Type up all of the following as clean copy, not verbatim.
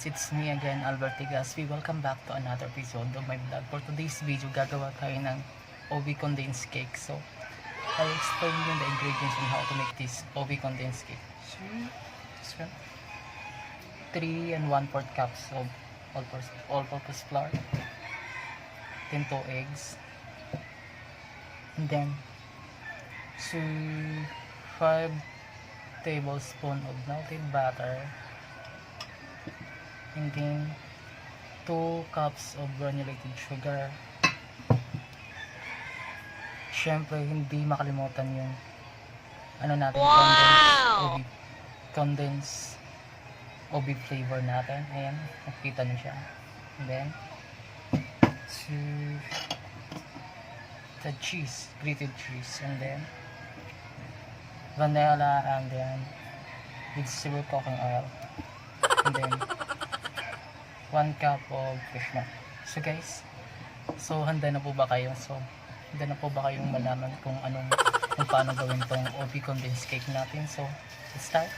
guys, it's me again, Albert Tigaspi. Welcome back to another episode of my vlog. For today's video, gagawa tayo ng Ube Condensed cake. So, I'll explain you the ingredients on how to make this Ube Condensed cake. So, 3 and 1/4 cups of all-purpose flour, then 2 eggs, and then 5 tablespoon of melted butter, and then 2 cups of granulated sugar. Syempre, hindi makalimutan yung natin, condensed ube flavor natin. Ayan, nakita niyo siya. And then the cheese, grated cheese, and then vanilla, and then with zero cooking oil, and then 1 cup of fish milk. So guys, handa na po ba kayo? Handa na po ba kayong malaman kung paano gawin tong Ube Condensed cake natin? So let's start.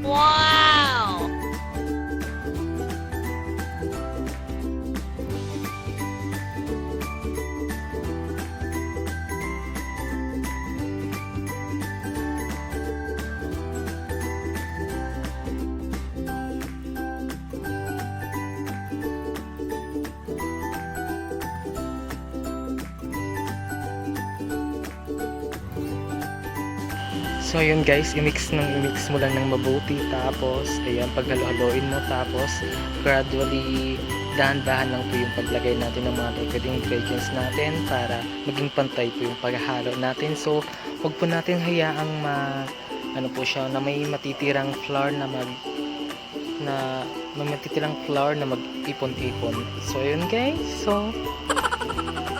Wow! So yun guys, i-mix mo lang ng mabuti, tapos ayan, paghalo-haloin mo, tapos gradually dahan-dahan lang po yung paglagay natin ng mga liquid ingredients natin para maging pantay po yung paghahalo natin. So Huwag po natin hayaang ano po siya, na may matitirang flour na may matitirang flour na mag-ipon-ipon. So ayun guys, so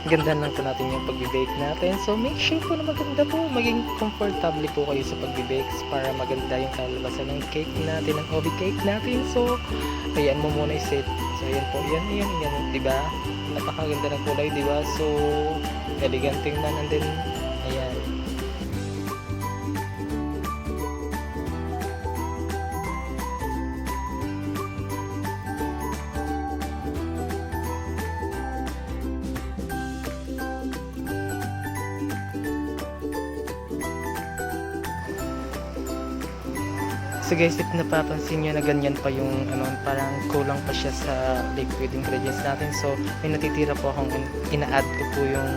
ganda lang po natin yung pagbe-bake natin. So make sure po na maganda po, maging comfortable po kayo sa pagbe-bake para maganda yung kalabasan ng cake natin, ng Ube cake natin. So ayan mo muna i-set. So ayan po, ayan, diba? Napakaganda ng kulay, diba? So elegant tingnan, and then ayan. So guys, if napapansin nyo na ganyan pa yung parang kulang pa siya sa liquid ingredients natin. So may natitira po akong ina-add ko po yung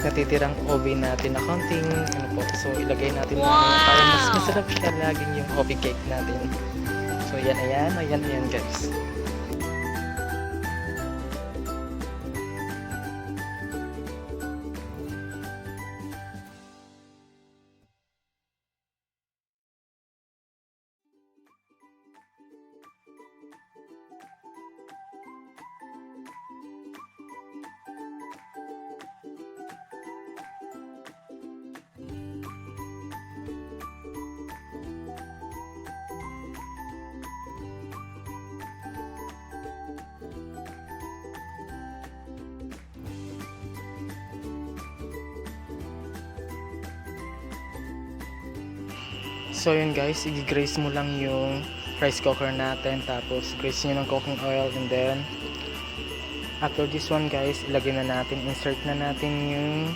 natitirang Ube natin na konting po. So ilagay natin para mas masarap siya laging yung Ube cake natin. So ayan guys. So yun guys, i-grease mo lang yung rice cooker natin, tapos grease nyo ng cooking oil, and then after this one guys, ilagay na natin, insert na natin yung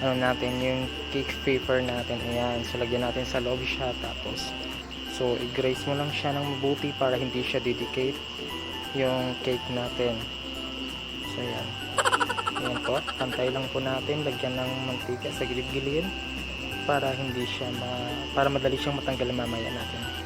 yung cake paper natin. Ayan, so lagyan natin sa loob siya, tapos so i-grease mo lang siya ng mabuti para hindi siya didikate yung cake natin. So ayan po, pantay lang po natin, lagyan ng mantika sa gilid-gilid para hindi siya para madali siyang matanggal mamaya natin.